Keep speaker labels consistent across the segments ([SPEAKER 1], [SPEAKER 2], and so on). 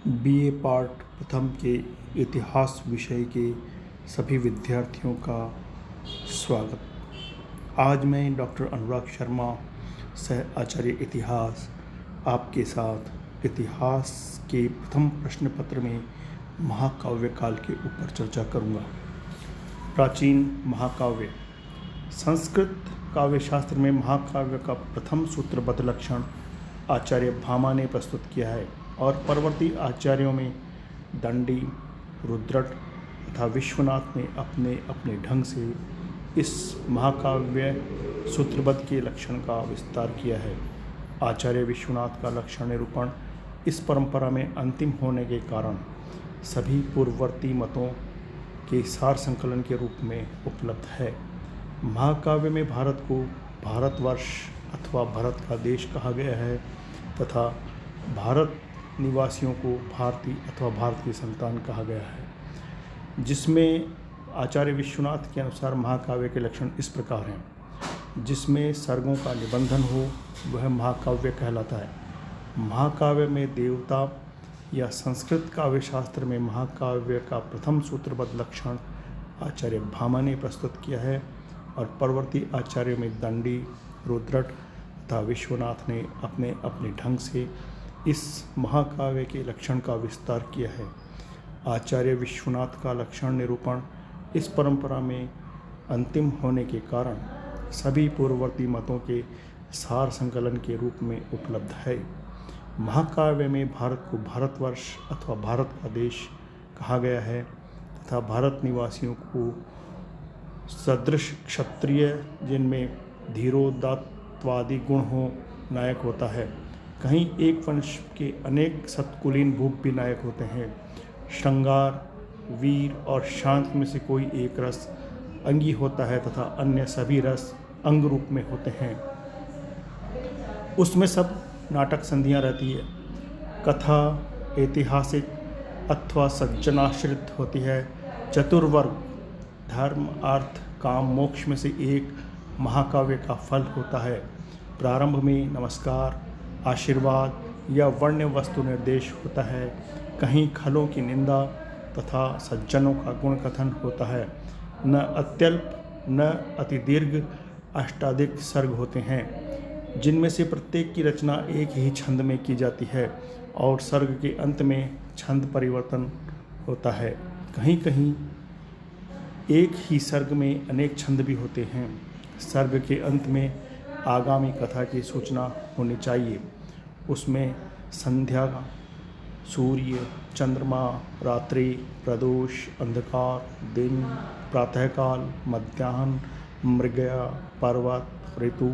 [SPEAKER 1] BA part प्रथम के इतिहास विषय के सभी विद्यार्थियों का स्वागत। आज मैं डॉक्टर अनुराग शर्मा, सह आचार्य इतिहास, आपके साथ इतिहास के प्रथम प्रश्न पत्र में महाकाव्य काल के ऊपर चर्चा करूंगा। प्राचीन महाकाव्य। संस्कृत काव्यशास्त्र में महाकाव्य का प्रथम सूत्रबद्ध लक्षण आचार्य भामा ने प्रस्तुत किया है और परवर्ती आचार्यों में दंडी, रुद्रट तथा विश्वनाथ ने अपने अपने ढंग से इस महाकाव्य सूत्रबद्ध के लक्षण का विस्तार किया है। आचार्य विश्वनाथ का लक्षण निरूपण इस परंपरा में अंतिम होने के कारण सभी पूर्ववर्ती मतों के सार संकलन के रूप में उपलब्ध है। महाकाव्य में भारत को भारतवर्ष अथवा भारत का देश कहा गया है तथा भारत निवासियों को भारतीय अथवा भारत की संतान कहा गया है, जिसमें आचार्य विश्वनाथ के अनुसार महाकाव्य के लक्षण इस प्रकार हैं। जिसमें सर्गों का निबंधन हो वह महाकाव्य कहलाता है। महाकाव्य में देवता या संस्कृत काव्यशास्त्र में महाकाव्य का प्रथम सूत्रबद्ध लक्षण आचार्य भामा ने प्रस्तुत किया है और परवर्ती आचार्यों में दंडी, रुद्रट तथा विश्वनाथ ने अपने अपने ढंग से इस महाकाव्य के लक्षण का विस्तार किया है। आचार्य विश्वनाथ का लक्षण निरूपण इस परंपरा में अंतिम होने के कारण सभी पूर्ववर्ती मतों के सार संकलन के रूप में उपलब्ध है। महाकाव्य में भारत को भारतवर्ष अथवा भारत का देश कहा गया है तथा भारत निवासियों को सदृश क्षत्रिय, जिनमें धीरोदात्तवादी गुण हो, नायक होता है। कहीं एक वंश के अनेक सत्कुलीन भूप भी नायक होते हैं। श्रृंगार, वीर और शांत में से कोई एक रस अंगी होता है तथा अन्य सभी रस अंग रूप में होते हैं। उसमें सब नाटक संधियाँ रहती है। कथा ऐतिहासिक अथवा सज्जनाश्रित होती है। चतुर्वर्ग धर्म, अर्थ, काम, मोक्ष में से एक महाकाव्य का फल होता है। प्रारंभ में नमस्कार, आशीर्वाद या वर्ण वस्तु निर्देश होता है। कहीं खलों की निंदा तथा सज्जनों का गुण कथन होता है। न अत्यल्प न अति दीर्घ अष्टाधिक सर्ग होते हैं, जिनमें से प्रत्येक की रचना एक ही छंद में की जाती है और सर्ग के अंत में छंद परिवर्तन होता है। कहीं कहीं एक ही सर्ग में अनेक छंद भी होते हैं। सर्ग के अंत में आगामी कथा की सूचना होनी चाहिए। उसमें संध्या, सूर्य, चंद्रमा, रात्रि, प्रदोष, अंधकार, दिन, प्रातःकाल, मध्याह्न, मृगया, पर्वत, ऋतु,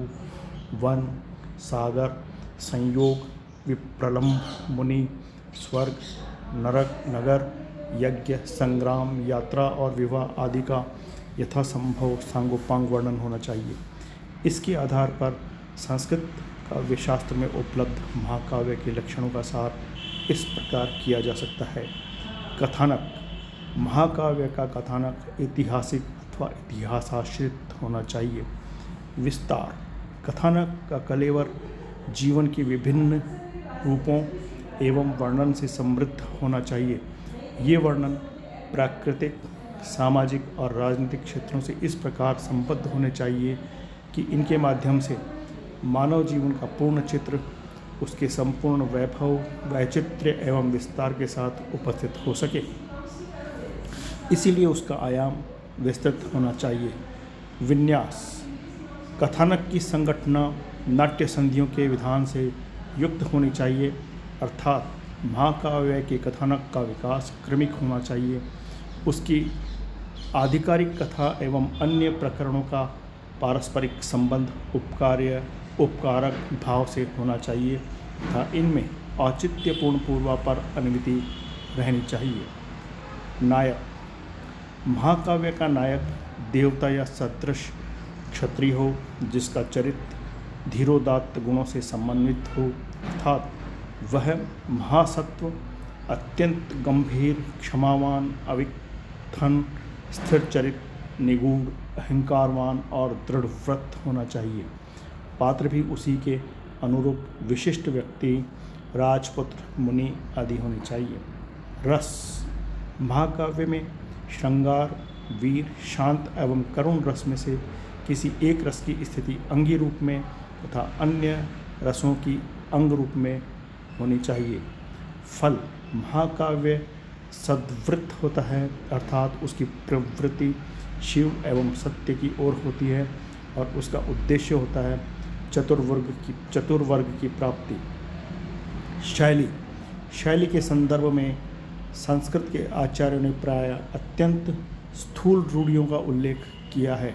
[SPEAKER 1] वन, सागर, संयोग, विप्रलंब, मुनि, स्वर्ग, नरक, नगर, यज्ञ, संग्राम, यात्रा और विवाह आदि का यथासंभव सांगोपांग वर्णन होना चाहिए। इसके आधार पर संस्कृत काव्यशास्त्र में उपलब्ध महाकाव्य के लक्षणों का सार इस प्रकार किया जा सकता है। कथानक। महाकाव्य का कथानक ऐतिहासिक अथवा इतिहासाश्रित होना चाहिए। विस्तार। कथानक का कलेवर जीवन के विभिन्न रूपों एवं वर्णन से समृद्ध होना चाहिए। ये वर्णन प्राकृतिक, सामाजिक और राजनीतिक क्षेत्रों से इस प्रकार संबद्ध होने चाहिए कि इनके माध्यम से मानव जीवन का पूर्ण चित्र उसके संपूर्ण वैभव, वैचित्र्य एवं विस्तार के साथ उपस्थित हो सके। इसीलिए उसका आयाम विस्तृत होना चाहिए। विन्यास। कथानक की संगठना नाट्य संधियों के विधान से युक्त होनी चाहिए, अर्थात महाकाव्य के कथानक का विकास क्रमिक होना चाहिए। उसकी आधिकारिक कथा एवं अन्य प्रकरणों का पारस्परिक संबंध उपकारक भाव से होना चाहिए तथा इनमें औचित्यपूर्ण पूर्वापर अनुमिति रहनी चाहिए। नायक। महाकाव्य का नायक देवता या सदृश क्षत्रिय हो, जिसका चरित्र धीरोदात्त गुणों से समन्वित हो, अर्थात वह महासत्व, अत्यंत गंभीर, क्षमावान, अविथन, स्थिर चरित्र, निगूढ़, अहंकारवान और दृढ़व्रत होना चाहिए। पात्र भी उसी के अनुरूप विशिष्ट व्यक्ति, राजपुत्र, मुनि आदि होने चाहिए। रस, महाकाव्य में श्रृंगार, वीर, शांत एवं करुण रस में से किसी एक रस की स्थिति अंगी रूप में तथा अन्य रसों की अंग रूप में होनी चाहिए। फल, महाकाव्य सद्वृत्त होता है, अर्थात उसकी प्रवृत्ति शिव एवं सत्य की ओर होती है और उसका उद्देश्य होता है चतुर्वर्ग की प्राप्ति। शैली, शैली के संदर्भ में संस्कृत के आचार्यों ने प्रायः अत्यंत स्थूल रूढ़ियों का उल्लेख किया है।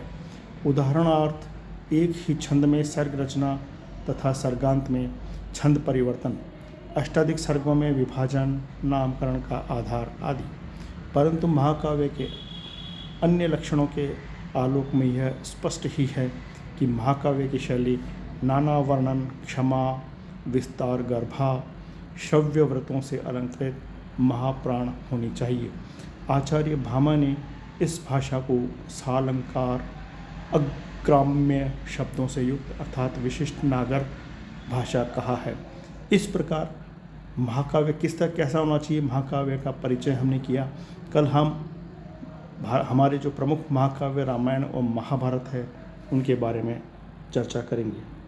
[SPEAKER 1] उदाहरणार्थ एक ही छंद में सर्ग रचना तथा सर्गांत में छंद परिवर्तन, अष्टाधिक सर्गों में विभाजन, नामकरण का आधार आदि। परंतु महाकाव्य के अन्य लक्षणों के आलोक में यह स्पष्ट ही है कि महाकाव्य की शैली नाना वर्णन, क्षमा, विस्तार, गर्भा, श्रव्य व्रतों से अलंकृत महाप्राण होनी चाहिए। आचार्य भामा ने इस भाषा को सालंकार, अग्राम्य शब्दों से युक्त अर्थात विशिष्ट नागर भाषा कहा है। इस प्रकार महाकाव्य किस तरह कैसा होना चाहिए, महाकाव्य का परिचय हमने किया। कल हम हमारे जो प्रमुख महाकाव्य रामायण और महाभारत है उनके बारे में चर्चा करेंगे।